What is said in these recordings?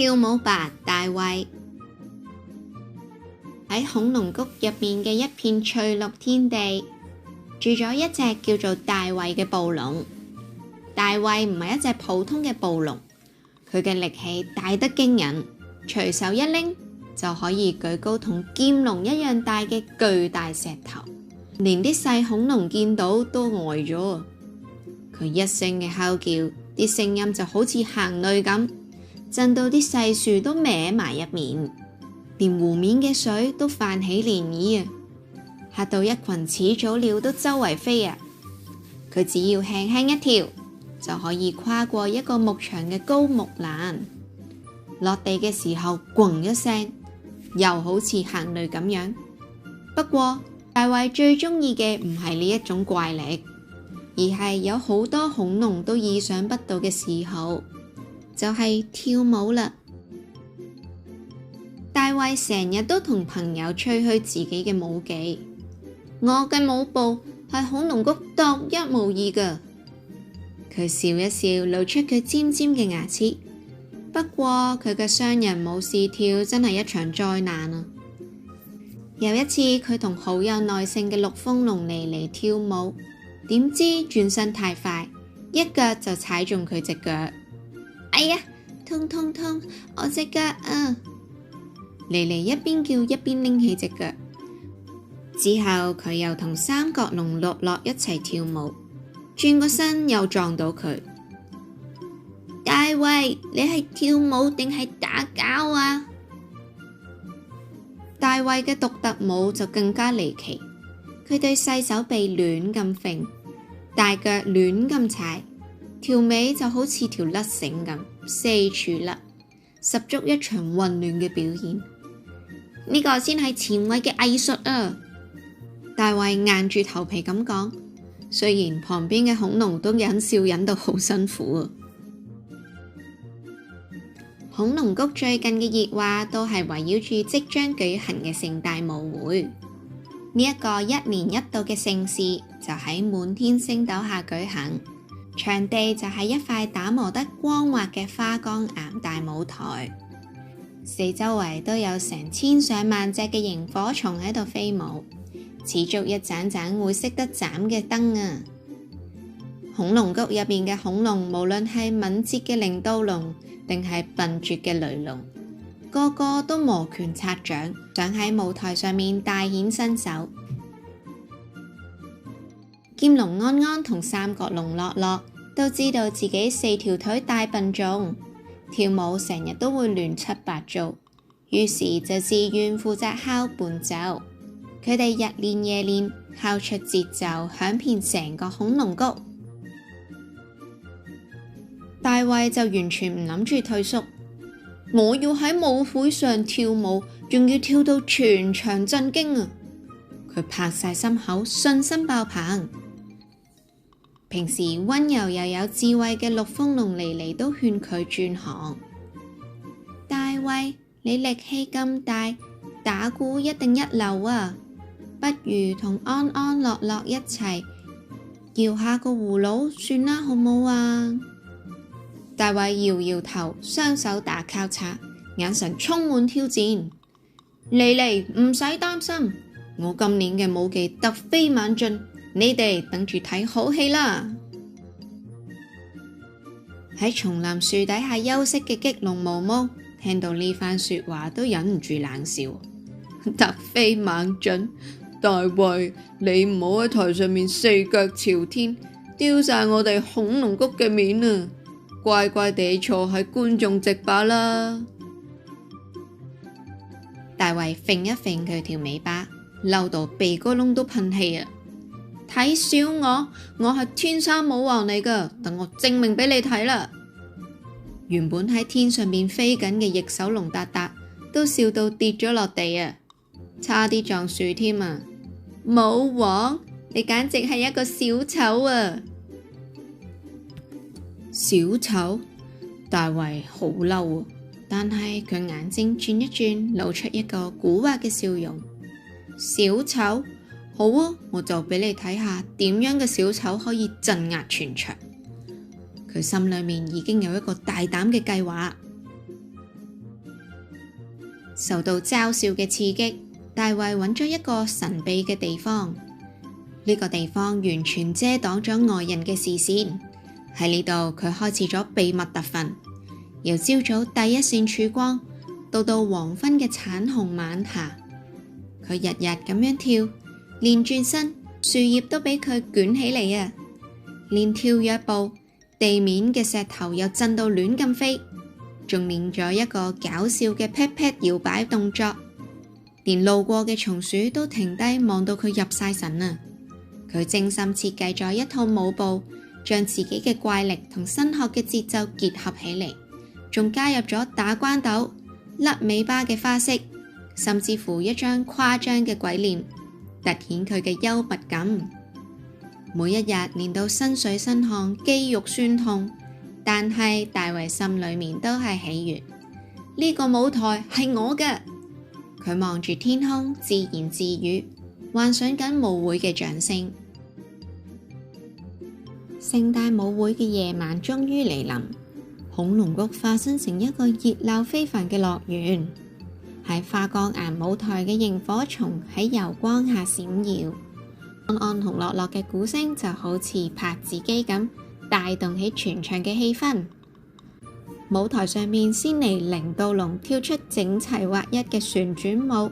跳舞吧，大衛。喺恐龍谷入面嘅一片翠綠天地，住咗一隻叫做大衛嘅暴龍。大衛唔係一隻普通嘅暴龍，佢嘅力氣大得驚人，隨手一拎就可以舉高同劍龍一樣大嘅巨大石頭，連啲細恐龍見到都呆咗。佢一聲嘅哮叫，啲聲音就好似行雷咁，震到啲細樹都歪埋一面，連湖面嘅水都泛起漣漪啊！嚇到一群始祖鳥都周圍飛啊！佢只要輕輕一跳，就可以跨過一個牧場嘅高木欄，落地嘅時候咣一聲，又好似行雷咁樣。不過大衛最鍾意嘅唔係呢一種怪力，而係有好多恐龍都意想不到嘅嗜好，就係跳舞啦。大衛成日都同朋友吹噓自己嘅舞技，我嘅舞步係恐龍谷獨一無二㗎。佢笑一笑，露出佢尖尖嘅牙齒。不過佢嘅雙人舞試跳真係一場災難啊！有一次佢同好有耐性嘅陸豐龍妮妮跳舞，點知轉身太快，一腳就踩中佢隻腳。哎呀，痛痛痛！我隻腳啊！妮妮一邊叫一邊拎起隻腳。之後佢又同三角龍樂樂一齊跳舞，轉個身又撞到佢。大衛，你係跳舞定係打交啊？大衛嘅獨特舞就更加離奇，佢對細手臂亂咁揈，大腳亂咁踩，條尾就好似條甩繩咁四處甩，十足一場混亂嘅表演。呢個先係前衛嘅藝術啊！大衛硬住頭皮咁講，雖然旁邊嘅恐龍都忍笑忍到好辛苦啊。恐龍谷最近嘅熱話都係圍繞住即將舉行嘅盛大舞會，呢一個一年一度嘅盛事就喺滿天星斗下舉行，場地就係一塊打磨得光滑嘅花崗岩大舞台，四周圍都有成千上萬隻嘅螢火蟲喺度飛舞，似足一盞盞會識得斬嘅燈啊！恐龍谷入面嘅恐龍，無論係敏捷嘅靈刀龍定係笨拙嘅雷龍，個個都摩拳擦掌，想喺舞台上面大顯身手。劍龍安安同三角龍樂樂都知道自己四條腿大笨重，跳舞成日都會亂七八糟，於是就自願負責敲伴奏。佢哋日練夜練，敲出節奏，響遍成個恐龍谷。大衛就完全唔諗住退縮，我要喺舞會上跳舞，仲要跳到全場震驚啊！佢拍晒心口，信心爆棚。平時溫柔又有智慧嘅陸豐龍妮妮都勸佢轉行。大衛，你力氣咁大，打鼓一定一流啊！不如同安安樂樂一齊搖下個葫蘆算啦，好冇啊？大衛搖搖頭，雙手打交叉，眼神充滿挑戰。妮妮，唔使擔心，我今年嘅舞技突飛猛進，你哋等住睇好戲啦！喺叢林樹底下休息嘅激龍毛毛聽到呢番說話都忍唔住冷笑。突飛猛進，大衛，你唔好喺台上面四腳朝天，丟晒我哋恐龍谷嘅面啊！乖乖地坐喺觀眾席罷啦。大衛揈一揈佢條尾巴，嬲到鼻哥窿都噴氣啊！睇小我係天生舞王嚟㗎，等我證明俾你睇啦！原本喺天上面飛緊嘅翼手龍達達都笑到跌咗落地啊，差啲撞樹添啊！舞王，你簡直係一個小丑啊！小丑，大衛好嬲啊，但係佢眼睛轉一轉，露出一個蠱惑嘅笑容。小丑，好啊，我就俾你睇下點樣嘅小丑可以鎮壓全場。佢心裏面已經有一個大膽嘅計劃。受到嘲笑嘅刺激，大衛揾咗一個神秘嘅地方。呢個地方完全遮擋咗外人嘅視線。喺呢度，佢開始咗秘密特訓，由朝早第一線曙光到黃昏嘅橙紅晚霞。佢日日咁樣跳，連轉身樹葉都俾佢捲起嚟啊！連跳躍步，地面嘅石頭又震到亂咁飛，仲練咗一個搞笑嘅 pat pat 搖擺動作，連路過嘅松鼠都停低望到佢入晒神啊！佢精心設計咗一套舞步，將自己嘅怪力同新學嘅節奏結合起嚟，仲加入咗打關鬥、甩尾巴嘅花式，甚至乎一張誇張嘅鬼臉，凸顯佢嘅幽默感。每一日練到身水身汗、肌肉酸痛，但係大衛心裏面都係喜悅。呢個舞台係我嘅。佢望住天空，自言自語，幻想緊舞會嘅掌聲。盛大舞會嘅夜晚終於嚟臨，恐龍谷化身成一個熱鬧非凡嘅樂園。喺花崗岩舞台嘅螢火蟲喺柔光下閃耀，安安同樂樂嘅鼓聲就好似拍子機咁，帶動起全場嘅氣氛。舞台上面先嚟靈到龍跳出整齊劃一嘅旋轉舞，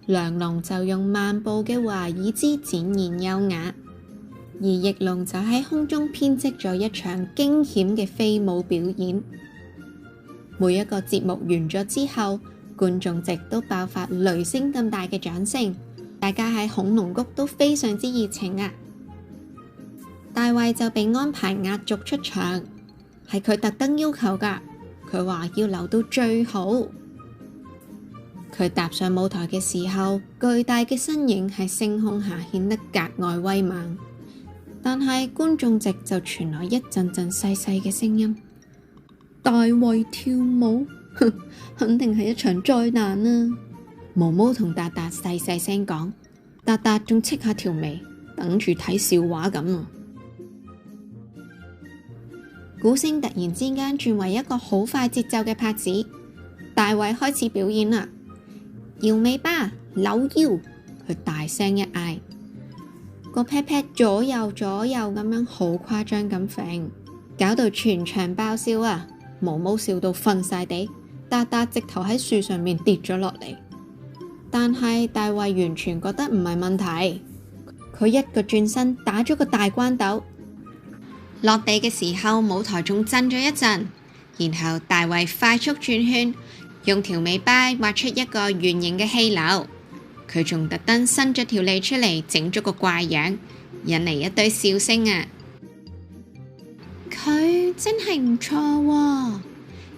梁龍就用漫步嘅華爾茲展現優雅，而翼龍就喺空中編織咗一場驚險嘅飛舞表演。每一個節目完咗之後，觀眾席都爆發雷聲咁大嘅掌聲，大家喺恐龍谷都非常之熱情啊！大衛就被安排壓軸出場，係佢特登要求㗎。佢話要留到最好。佢踏上舞台嘅時候，巨大嘅身影喺星空下顯得格外威猛，但係觀眾席就傳來一陣陣細細嘅聲音：大衛跳舞，肯定係一場災難啊！毛毛同達達細細聲講，達達仲戚下條眉，等住睇笑話咁啊！鼓聲突然之間轉為一個好快節奏嘅拍子，大衛開始表演啦！搖尾巴、扭腰，佢大聲一嗌，個 pat pat 左右咁樣好誇張咁揈，搞到全場爆笑啊！毛毛笑到瞓晒地，達達直頭喺樹上面跌咗落嚟。但係大衛完全覺得唔係問題，佢一個轉身打咗個大關鬥，落地嘅時候舞台仲震咗一陣，然後大衛快速轉圈，用條尾巴畫出一個圓形嘅氣流，佢仲特登伸咗條脷出嚟，整咗個怪樣，引嚟一堆笑聲啊！佢真係唔錯喎，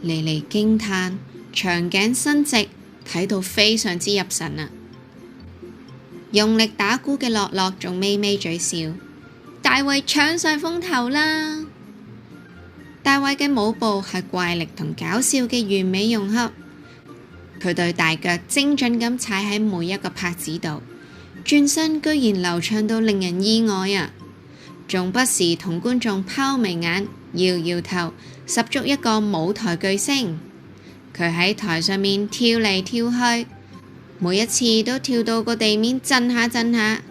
莉莉驚嘆，長頸伸直，睇到非常之入神啊！用力打鼓嘅樂樂仲咪咪嘴笑，大衛搶晒風頭啦！大衛嘅舞步係怪力同搞笑嘅完美融合，佢對大腳精準咁踩喺每一個拍子度，轉身居然流暢到令人意外啊！仲不時同觀眾拋眉眼、搖搖頭，十足一個舞台巨星。佢喺台上面跳嚟跳去，每一次都跳到個地面震下震下，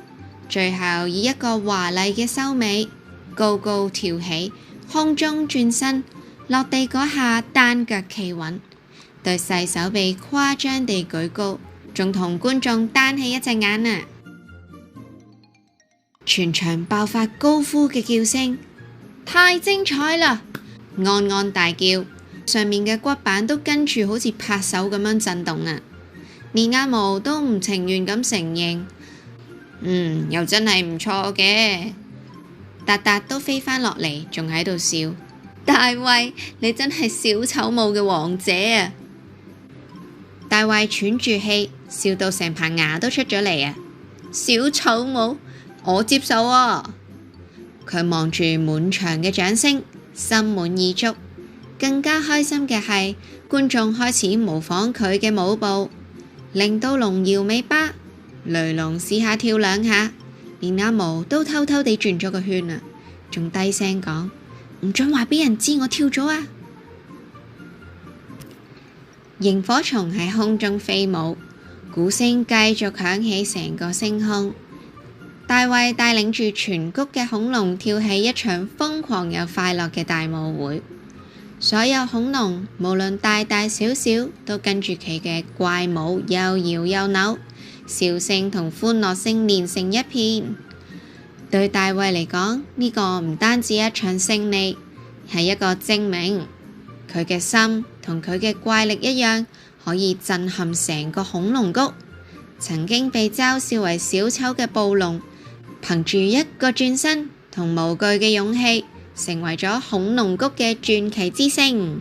最後以一個華麗嘅收尾，高高跳起，空中轉身，落地嗰下單腳企穩，對細手臂誇張地舉高，仲同觀眾單起一隻眼啊！全場爆發高呼嘅叫聲，太精彩啦！安安大叫，上面嘅骨板都跟住好似拍手咁樣震動啊！連阿毛都唔情願咁承認，又真係唔錯嘅。達達都飛返落嚟，仲喺度笑。大衛，你真係小丑舞嘅王者啊！大衛喘住氣，笑到成排牙都出咗嚟啊！小丑舞，我接受啊！佢望住滿場嘅掌聲，心滿意足。更加開心嘅係，觀眾開始模仿佢嘅舞步，令到龍搖尾巴，雷龍試下跳兩下，連阿毛都偷偷地轉咗個圈啊！仲低聲講，唔准話俾人知我跳咗啊！螢火蟲喺空中飛舞，鼓聲繼續響起成個星空。大衛帶領住全谷嘅恐龍跳起一場瘋狂又快樂嘅大舞會，所有恐龍無論大大小小都跟住佢嘅怪舞又搖又扭，笑聲同歡樂聲連成一片。對大衛嚟講，呢個唔單止一場勝利，係一個證明，佢嘅心同佢嘅怪力一樣，可以震撼成個恐龍谷。曾經被嘲笑為小丑嘅暴龍，憑住一個轉身同無懼嘅勇氣，成為咗恐龍谷嘅傳奇之星。